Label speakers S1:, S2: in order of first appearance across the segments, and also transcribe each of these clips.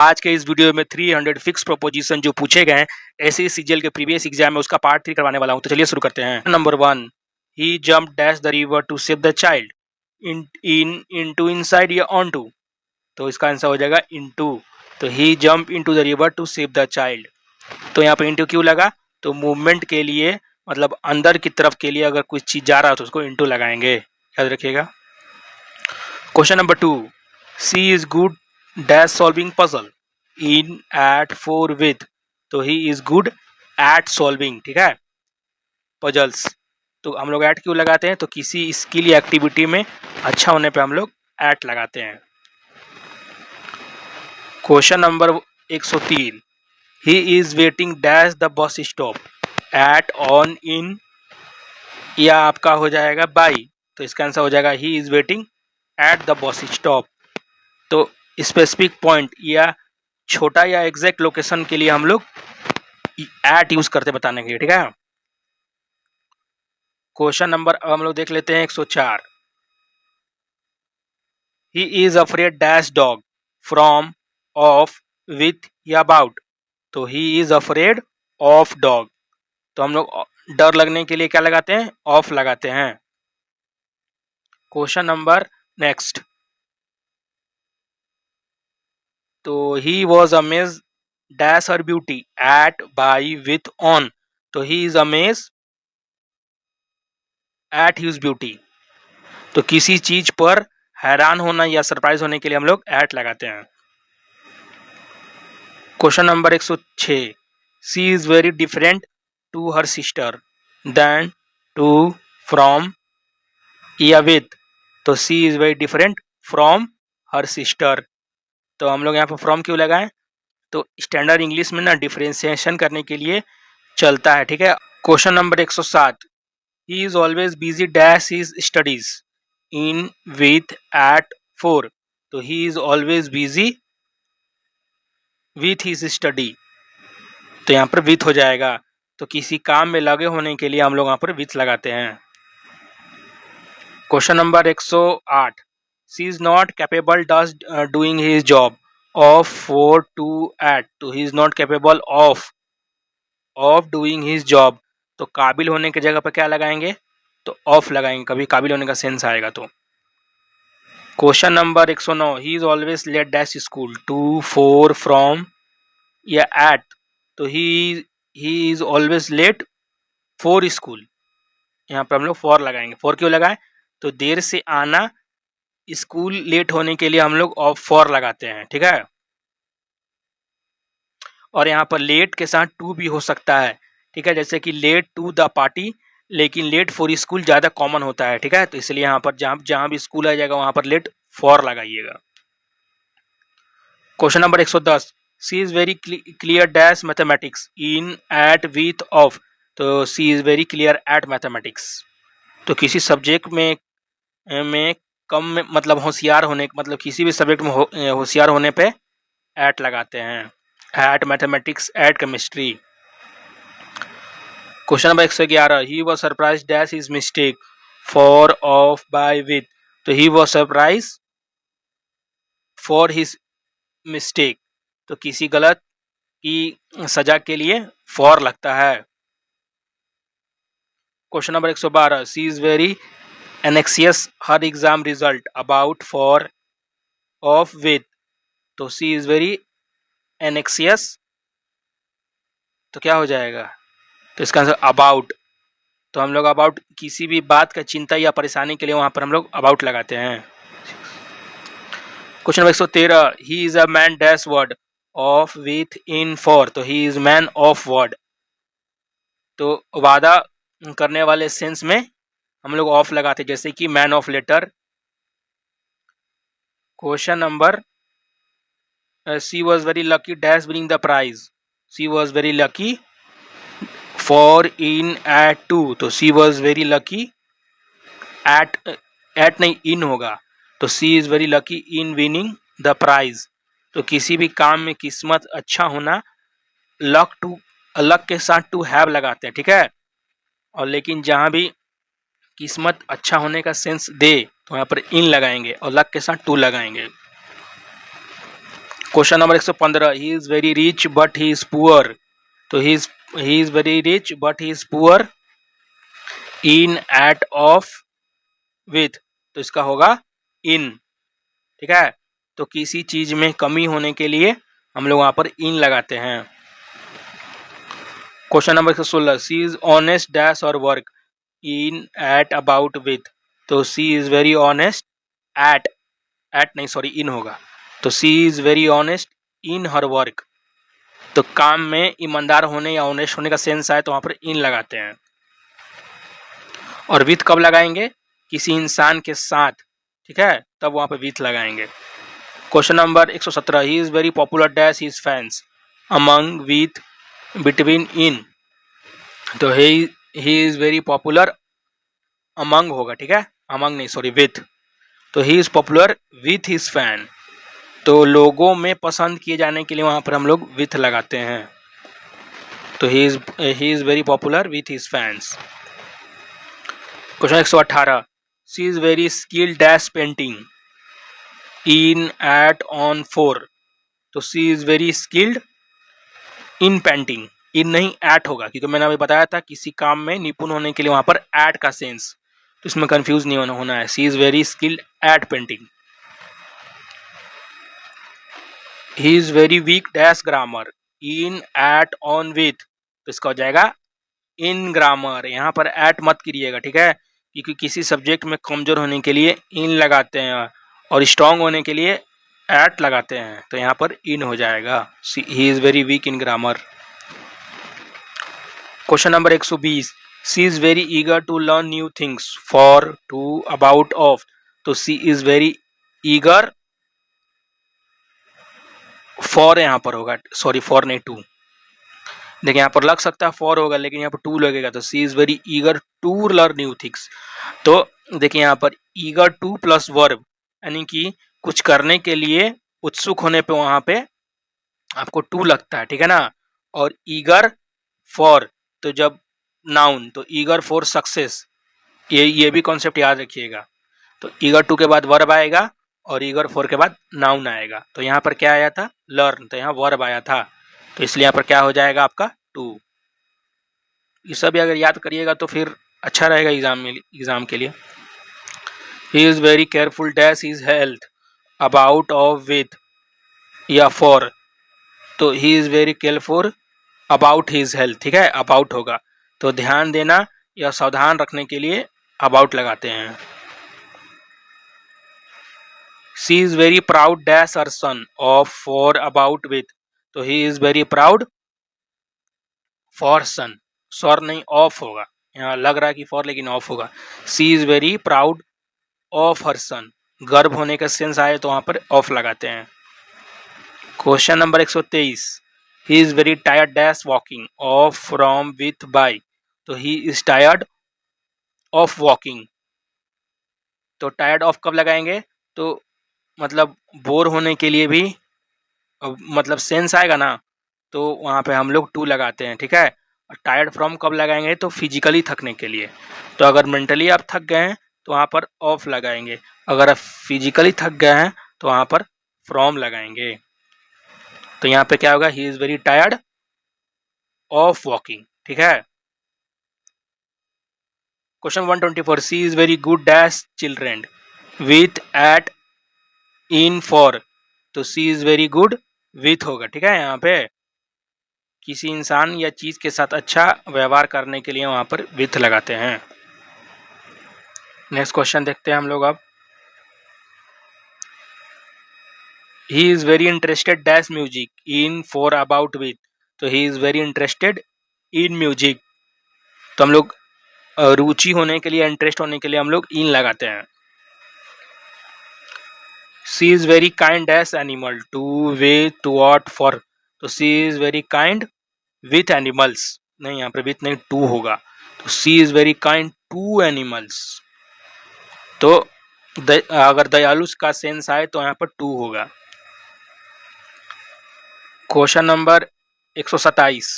S1: आज के इस वीडियो में 300 फिक्स प्रोपोजिशन जो पूछे गए हैं ऐसे सीजीएल के प्रीवियस एग्जाम में उसका पार्ट 3 करवाने वाला हूं। तो चलिए शुरू करते हैं। Number 1, he jump dash the river to save the child. Into inside या ऑन टू, तो इसका आंसर हो जाएगा इनटू। तो he jump into the river to save the child. तो यहाँ पे इनटू क्यों लगा? तो मूवमेंट के लिए, मतलब अंदर की तरफ के लिए अगर कुछ चीज जा रहा है तो उसको इनटू लगाएंगे, याद रखिएगा। Question number 2, she is good dash solving puzzle in at 4 with. तो he is good at solving, ठीक है, पजल्स। तो हम लोग एट क्यों लगाते हैं? तो किसी स्किल या एक्टिविटी में अच्छा होने पे हम लोग एट लगाते हैं। Question number 103, he is waiting dash the bus stop at on in, या आपका हो जाएगा बाई। तो इसका आंसर हो जाएगा he is waiting at the bus stop. तो स्पेसिफिक पॉइंट या छोटा या एग्जैक्ट लोकेशन के लिए हम लोग एट यूज करते बताने के लिए, ठीक है। क्वेश्चन नंबर हम लोग देख लेते हैं 104, he is afraid dash dog from, of, with या अबाउट। तो he is afraid of dog. तो हम लोग डर लगने के लिए क्या लगाते हैं? ऑफ लगाते हैं। क्वेश्चन नंबर नेक्स्ट, तो he was amaze dash her beauty at, by, with, on. तो he is amaze at his beauty. तो किसी चीज पर हैरान होना या सरप्राइज होने के लिए हम लोग एट लगाते हैं। Question number 106, she is very different to her sister then, to, from या विथ। तो she is very different from her sister. तो हम लोग यहाँ पर फ्रॉम क्यों लगाएं? तो स्टैंडर्ड इंग्लिश में ना डिफरेंशिएशन करने के लिए चलता है, ठीक है। Question number 107, he is always busy dash his studies in, with, at, for. तो he is always busy with his study. तो यहाँ पर विथ हो जाएगा। तो किसी काम में लगे होने के लिए हम लोग यहाँ पर विथ लगाते हैं। Question number 108, she is not capable dash doing his job of, for, to, at. तो he is not capable of doing his job. तो काबिल होने की जगह पर क्या लगाएंगे? तो ऑफ लगाएंगे, कभी काबिल होने का सेंस आएगा तो। Question number 109, he is always late dash school, to, for, from या एट। तो he is always late for school. यहाँ पर हम लोग फॉर लगाएंगे। फॉर क्यों लगाए? तो देर से आना, स्कूल लेट होने के लिए हम लोग ऑफ फॉर लगाते हैं, ठीक है। और यहाँ पर लेट के साथ टू भी हो सकता है, ठीक है, जैसे कि लेट टू द पार्टी, लेकिन लेट फॉर स्कूल ज्यादा कॉमन होता है, ठीक है। तो इसलिए यहाँ पर जहां भी स्कूल आ जाएगा वहां पर लेट फॉर लगाइएगा। Question number 110, she is very clear dash mathematics in, at, with, of. तो she is very clear at mathematics. तो किसी सब्जेक्ट में कम में, मतलब होशियार होने, मतलब किसी भी सब्जेक्ट में होशियार होने पे एट लगाते हैं। At mathematics, at chemistry. Question number 111, he was surprise dash his mistake for, of, by, with. तो he was surprise for his mistake. तो किसी गलत की सजा के लिए फॉर लगता है। Question number 112, she is very anxious her exam result about, for, of, with. तो सी इज वेरी एनेक्सियस, तो क्या हो जाएगा? तो इसका आंसर अबाउट। तो हम लोग अबाउट किसी भी बात का चिंता या परेशानी के लिए वहां पर हम लोग अबाउट लगाते हैं। Question number 113, he is a man dash word of, with, in, for. तो he is man of word. तो वादा करने वाले सेंस में हम लोग ऑफ लगाते, जैसे कि man of letter. Question number, she was very lucky dash winning the prize. She was very lucky for, in, at, to. तो she was very lucky at नहीं, इन होगा। तो she is very lucky in winning the prize. तो किसी भी काम में किस्मत अच्छा होना, लक के साथ टू हैव लगाते हैं, ठीक है। और लेकिन जहां भी किस्मत अच्छा होने का सेंस दे तो यहाँ पर इन लगाएंगे और लक के साथ टू लगाएंगे। Question number 115, he is very rich but he is poor. तो he is very rich but he is poor in, at, of, with. तो इसका होगा इन, ठीक है। तो किसी चीज में कमी होने के लिए हम लोग वहां पर इन लगाते हैं। Question number 116, she is honest dash her work in, at, about, with. तो she is very honest at नहीं सॉरी इन होगा। तो she is very honest in her work. तो काम में ईमानदार होने या ऑनेस्ट होने का सेंस आए तो वहां पर इन लगाते हैं। और विथ कब लगाएंगे? किसी इंसान के साथ, ठीक है, तब वहां पर विथ लगाएंगे। Question number 117, he is very popular dash his fans among, with, between, in. तो he is very popular among होगा, ठीक है, अमंग नहीं सॉरी विथ। तो he is popular with his fan. तो लोगों में पसंद किए जाने के लिए वहां पर हम लोग विथ लगाते हैं। तो he is very popular with his fans. Question 118, she is very skilled dash painting in, at, on, for. तो she is very skilled in painting, in नहीं एट होगा, क्योंकि मैंने अभी बताया था किसी काम में निपुण होने के लिए वहां पर एट का सेंस, तो इसमें कंफ्यूज नहीं होना है। She is very skilled at painting. He is very weak dash grammar in, at, on, with. तो इसका हो जाएगा इन ग्रामर। यहाँ पर एट मत करिएगा, ठीक है, क्योंकि किसी सब्जेक्ट में कमजोर होने के लिए इन लगाते हैं और स्ट्रांग होने के लिए एट लगाते हैं। तो यहाँ पर इन हो जाएगा। He is very weak in grammar. Question number 120, she is very eager to learn new things, for, to, about, of. तो she is very eager, for यहाँ पर होगा, सॉरी फॉर नहीं टू। देखिए यहाँ पर लग सकता है फॉर होगा, लेकिन यहाँ पर टू लगेगा। तो she is very eager to learn new things. तो देखिए यहाँ पर ईगर टू प्लस वर्ब, यानी कि कुछ करने के लिए उत्सुक होने पे वहां पे आपको टू लगता है, ठीक है ना। और ईगर फॉर, तो जब नाउन, तो ईगर फॉर सक्सेस, ये भी कॉन्सेप्ट याद रखिएगा। तो ईगर टू के बाद वर्ब आएगा और ईगर फॉर के बाद नाउन आएगा। तो यहाँ पर क्या आया था? लर्न। तो यहाँ वर्ब आया था, तो इसलिए यहाँ पर क्या हो जाएगा आपका? टू। ये सब अगर याद करिएगा तो फिर अच्छा रहेगा एग्जाम के लिए। ही is very careful dash his health, about, of, with या फॉर। तो he is very careful about his health, ठीक है, अबाउट होगा। तो ध्यान देना या सावधान रखने के लिए अबाउट लगाते हैं। She is very proud dash her son, of, for, about, with. तो he is very proud for son, sorry नहीं ऑफ होगा, यहाँ लग रहा है कि फॉर लेकिन ऑफ होगा। She is very proud of her son, गर्व होने का सेंस आए तो वहां पर ऑफ लगाते हैं। Question number 123, he is very tired dash walking, of, from, with, by. तो he is tired of walking. तो टायर्ड ऑफ कब लगाएंगे? तो मतलब बोर होने के लिए भी मतलब सेंस आएगा ना, तो वहाँ पे हम लोग टू लगाते हैं, ठीक है। और टायर्ड फ्रॉम कब लगाएंगे? तो फिजिकली थकने के लिए। तो अगर मेंटली आप थक गए हैं तो वहाँ पर ऑफ लगाएंगे, अगर आप फिजिकली थक गए हैं तो वहाँ पर फ्रॉम लगाएंगे। तो यहाँ पे क्या होगा? He is very tired of walking, ठीक है। Question 124, she is very good dash children, with, at, in, for. तो she is very good with होगा, ठीक है। यहाँ पे किसी इंसान या चीज के साथ अच्छा व्यवहार करने के लिए वहां पर विथ लगाते हैं। नेक्स्ट क्वेश्चन देखते हैं हम लोग अब। He is very interested dash music, in, for, about, with. तो he is very interested in music. तो हम लोग रुचि होने के लिए, इंटरेस्ट होने के लिए हम लोग इन लगाते हैं। She is very kind dash animal, to, with, toward, for. तो she is very kind with animals, नहीं यहाँ पे विथ नहीं टू होगा। तो she is very kind to animals. तो अगर दयालु का सेंस आए तो यहाँ पर टू होगा। Question number 127,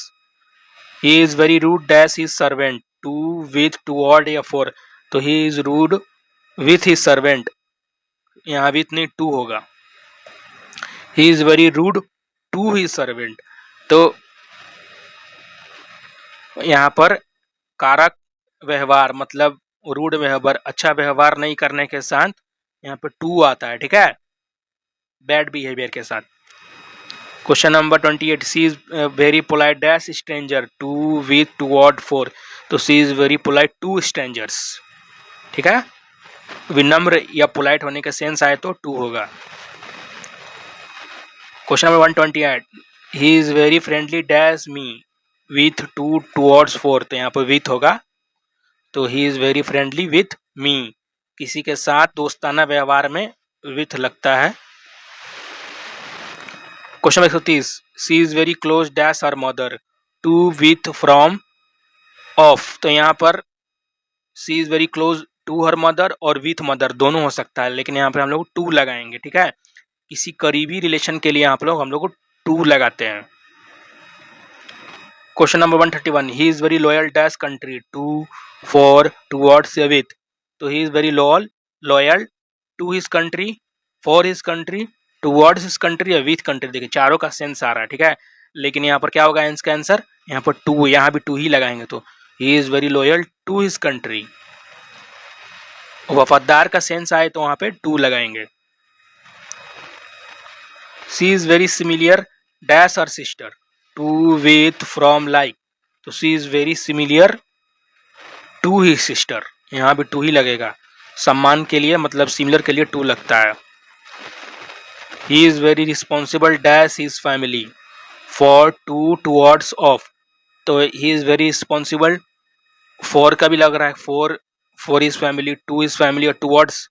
S1: he is very rude dash his servant, to, with, toward या फॉर। तो he is rude with his servant, यहाँ विथ नहीं टू होगा। He is very rude to his servant. तो यहाँ पर कारक व्यवहार मतलब रूड व्यवहार, अच्छा व्यवहार नहीं करने के साथ यहाँ पे टू आता है, ठीक है, बैड बिहेवियर के साथ। Question number 28, she is very polite dash stranger to with toward for. तो she is very polite to strangers, ठीक है, विनम्र या पोलाइट होने का सेंस आए तो टू होगा। Question number 128, he is very friendly dash me with to towards for. तो यहाँ पर विथ होगा, तो he is very friendly with me, किसी के साथ दोस्ताना व्यवहार में विथ लगता है। Question number 130, she is very close dash her mother to with from of. तो यहाँ पर she is very close to her mother और विथ मदर दोनों हो सकता है, लेकिन यहाँ पर हम लोग टू लगाएंगे, ठीक है, किसी करीबी रिलेशन के लिए हम लोग टू लगाते हैं। Question number 131, he is very loyal dash country to for towards with. तो he is very loyal to his country, for his country, towards his country या विथ कंट्री। देखिए चारों का सेंस आ रहा है, ठीक है, लेकिन यहाँ पर क्या होगा इसका आंसर, यहाँ पर टू, यहाँ भी टू ही लगाएंगे। तो he is very loyal to his country, वफादार का सेंस आए तो वहां पे टू लगाएंगे। She is very similar dash her sister to with from like. तो she is very similar to he sister, यहाँ भी टू ही लगेगा, सम्मान के लिए मतलब सिमिलर के लिए टू लगता है। He is very responsible dash his family for to towards of. तो he is very responsible, for का भी लग रहा है, for his family, to his family और टूवर्ड्स,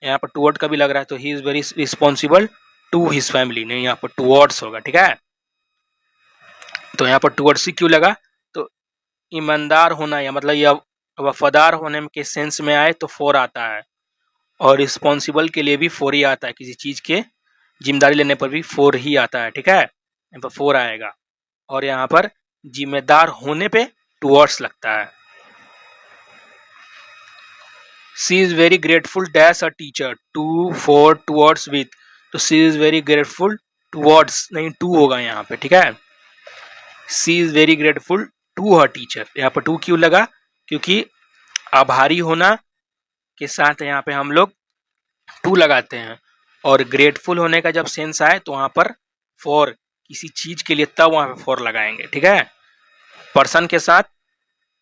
S1: यहाँ पर टूवर्ड का भी लग रहा है, तो he is very responsible to his family, नहीं यहाँ पर टूवर्ड्स होगा, ठीक है। तो यहाँ पर टूवर्ड्स ही क्यों लगा, तो ईमानदार होना या मतलब यह वफादार होने के सेंस में आए तो फोर आता है, और रिस्पॉन्सिबल के लिए भी फोर ही आता है, किसी चीज के जिम्मेदारी लेने पर भी फोर ही आता है, ठीक है, यहाँ पर फोर आएगा। और यहाँ पर जिम्मेदार होने पे टूवर्ड्स लगता है। She is very grateful dash a teacher to for towards with. तो she is very grateful towards नहीं टू होगा यहाँ पे, ठीक है, she is very grateful to her teacher. यहाँ पर टू क्यों लगा, क्योंकि आभारी होना के साथ यहाँ पे हम लोग टू लगाते हैं, और ग्रेटफुल होने का जब सेंस आए तो वहां पर फॉर, किसी चीज के लिए तब वहां पे फॉर लगाएंगे, ठीक है, पर्सन के साथ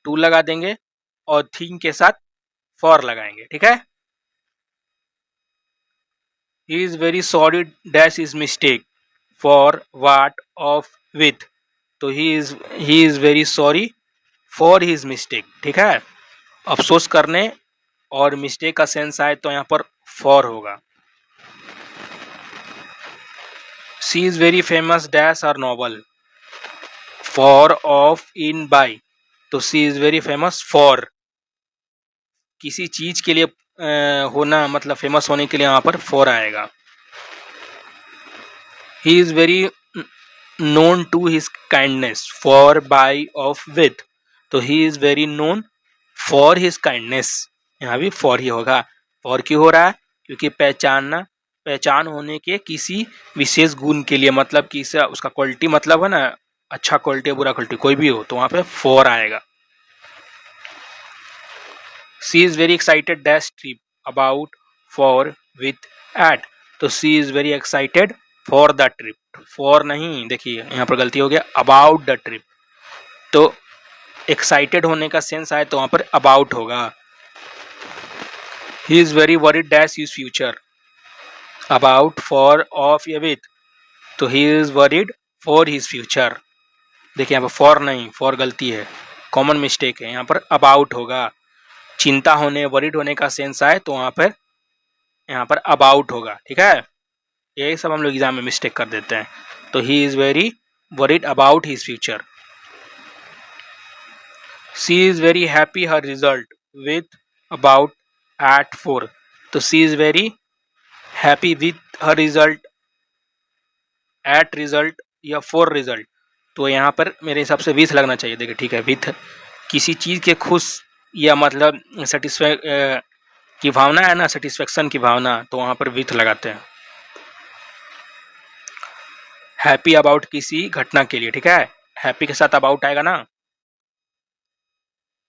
S1: टू लगा देंगे और थिंग के साथ फॉर लगाएंगे, ठीक है। He is very sorry dash his mistake for what of with. तो he is very sorry for his mistake, ठीक है, अफसोस करने और मिस्टेक का सेंस आए तो यहाँ पर फॉर होगा। She is very famous dash her novel for of in by. तो she is very famous for, किसी चीज के लिए होना मतलब फेमस होने के लिए यहाँ पर फॉर आएगा। ही is very known to his kindness for by of with। तो he is very known for his kindness, यहाँ भी for ही होगा। for क्यों हो रहा है, क्योंकि पहचान होने के किसी विशेष गुण के लिए, मतलब कि उसका क्वालिटी मतलब है ना, अच्छा क्वालिटी बुरा क्वालिटी कोई भी हो तो वहां पे for आएगा। she is very excited dash trip about for with at। तो she is very excited for the trip, for नहीं, देखिए यहाँ पर गलती हो गया, अबाउट द ट्रिप। तो एक्साइटेड होने का सेंस आए तो वहां पर अबाउट होगा। He is very worried dash his future about for of या विथ। तो he is worried for his future, देखिए यहाँ पर फॉर नहीं, फॉर गलती है, कॉमन मिस्टेक है, यहाँ पर अबाउट होगा। चिंता होने वरीड होने का सेंस आए तो वहां पर यहाँ पर अबाउट होगा, ठीक है, यही सब हम लोग एग्जाम में मिस्टेक कर देते हैं। तो he is very worried about his future. She is very happy her result with about at 4। तो she is very happy with her result at result या फॉर रिजल्ट। तो यहाँ पर मेरे हिसाब से विथ लगना चाहिए, देखिए ठीक है, विथ किसी चीज के खुश या मतलब सेटिस्फाई की भावना है ना, सेटिस्फेक्शन की भावना, तो वहां पर विथ लगाते हैं। हैप्पी अबाउट किसी घटना के लिए, ठीक है, हैप्पी के साथ अबाउट आएगा ना।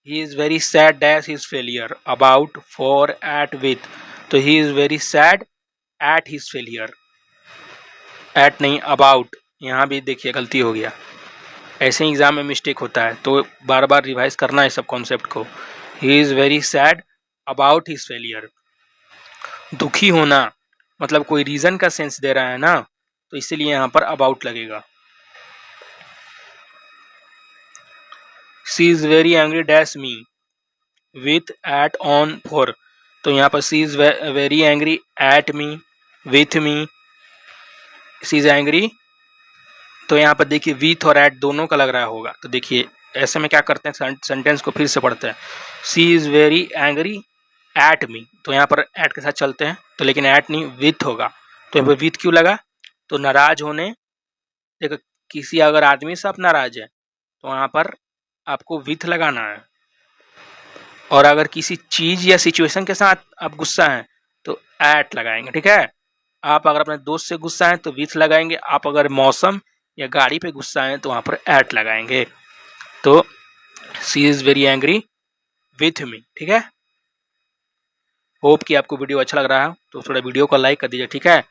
S1: He is very sad dash his failure, about, for, at, with, तो he is very sad at his failure, at नहीं अबाउट, यहाँ भी देखिए गलती हो गया, ऐसे एग्जाम में मिस्टेक होता है, तो बार बार रिवाइज करना है सब कॉन्सेप्ट को। ही is very sad about his failure, दुखी होना मतलब कोई रीजन का सेंस दे रहा है ना, तो इसीलिए यहाँ पर अबाउट लगेगा। She is very angry dash me, with, at, on, for, तो यहाँ पर she is very angry at me, with me, she is angry, तो यहाँ पर देखिए विथ और एट दोनों का लग रहा होगा, तो देखिए ऐसे में क्या करते हैं, सेंटेंस को फिर से पढ़ते हैं। She is very angry at me, तो यहाँ पर एट के साथ चलते हैं, तो लेकिन एट नहीं विथ होगा, तो यहाँ पर विथ क्यों लगा, तो नाराज होने, देखो किसी अगर आदमी से आप नाराज है तो वहाँ पर आपको विथ लगाना है, और अगर किसी चीज या सिचुएशन के साथ आप गुस्सा हैं तो एट लगाएंगे, ठीक है। आप अगर अपने दोस्त से गुस्सा हैं तो विथ लगाएंगे, आप अगर मौसम या गाड़ी पे गुस्सा हैं तो वहाँ पर एट लगाएंगे। तो she is very angry with me, ठीक है। होप कि आपको वीडियो अच्छा लग रहा है, तो थोड़ा वीडियो को लाइक कर दीजिए, ठीक है।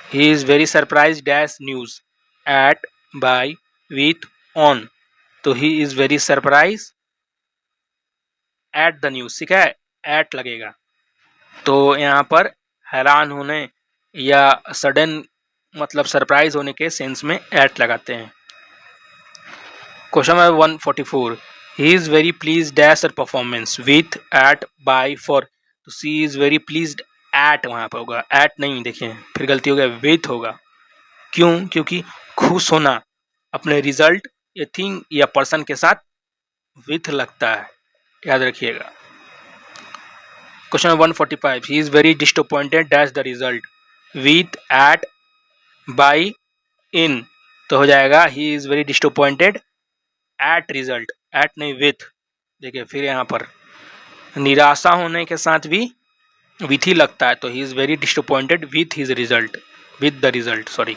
S1: He is very surprise dash news, at, by, with, on, तो he is very surprise at the news, ठीक है, एट लगेगा। तो यहाँ पर हैरान होने या सडन मतलब सरप्राइज होने के सेंस में एट लगाते हैं। Question number 144, he is very please dash performance, with, at, by, for, तो she is very pleased at वहाँ पर होगा, एट नहीं, देखिए फिर गलती हो गया, विथ होगा। क्यों, क्योंकि खुश होना अपने रिजल्ट या थिंग या पर्सन के साथ विथ लगता है, याद रखिएगा। Question 145, he is very disappointed dash the result, with, at, by, in, तो हो जाएगा he is very disappointed at result, at नहीं विथ। देखिए फिर यहाँ पर निराशा होने के साथ भी विथ ही लगता है, तो he is very disappointed with his result, with the result, sorry.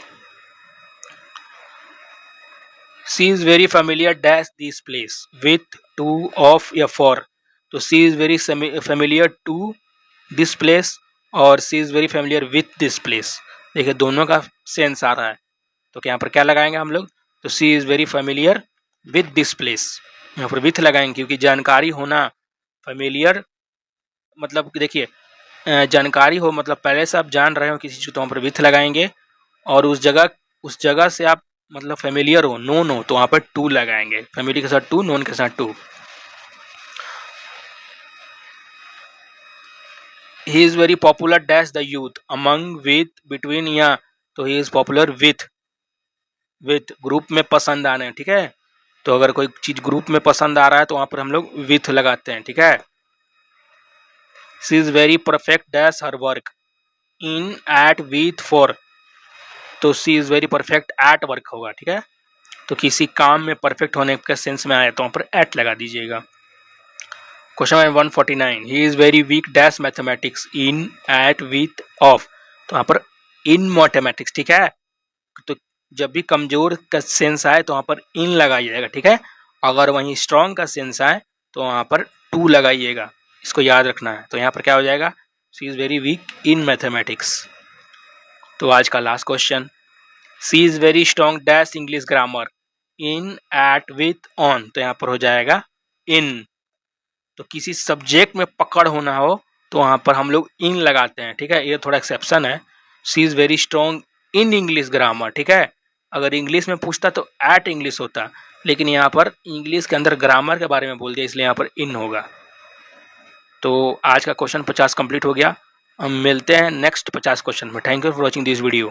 S1: She is very familiar dash this place, with, to, of या फॉर, तो she is very familiar to this place और she is very familiar with this place, देखिए दोनों का sense आ रहा है, तो यहाँ पर क्या लगाएंगे हम लोग, तो she is very familiar with this place, यहाँ पर विथ लगाएंगे क्योंकि जानकारी होना, फेमिलियर मतलब देखिए जानकारी हो मतलब पहले से आप जान रहे हो किसी चीज, तो वहाँ पर विथ लगाएंगे, और उस जगह से आप मतलब फेमिलियर हो, नोन हो, तो वहाँ पर टू लगाएंगे, फैमिली के साथ टू, नोन के साथ to. He is very popular dash the youth, among, with, between, या, तो he is popular with group में पसंद आने, ठीक है। तो अगर कोई चीज ग्रुप में पसंद आ रहा है तो वहां पर हम लोग विथ लगाते हैं, ठीक है। She is very perfect dash her work, in, at, with, for, तो she is very perfect at work होगा, ठीक है। तो किसी काम में परफेक्ट होने के सेंस में आए तो वहां पर एट लगा दीजिएगा। Question number 149, he is very weak dash mathematics, in, at, with, of, तो वहां पर इन मैथमेटिक्स, ठीक है। तो जब भी कमजोर का सेंस आए तो वहां पर इन लगाइएगा, ठीक है। अगर वहीं स्ट्रॉन्ग का सेंस आए तो वहां पर टू लगाइएगा, इसको याद रखना है। तो यहाँ पर क्या हो जाएगा, she is very weak in mathematics. तो आज का last question, she is very strong dash English grammar, in, at, with, on, तो यहाँ पर हो जाएगा इन। तो किसी सब्जेक्ट में पकड़ होना हो तो वहां पर हम लोग इन लगाते हैं, ठीक है, ये थोड़ा एक्सेप्शन है। She is very strong in English grammar, ठीक है। अगर इंग्लिश में पूछता तो एट इंग्लिश होता, लेकिन यहाँ पर इंग्लिश के अंदर ग्रामर के बारे में बोल दिया, इसलिए यहाँ पर इन होगा। तो आज का क्वेश्चन 50 कंप्लीट हो गया। हम मिलते हैं नेक्स्ट 50 क्वेश्चन में। Thank you for watching this video.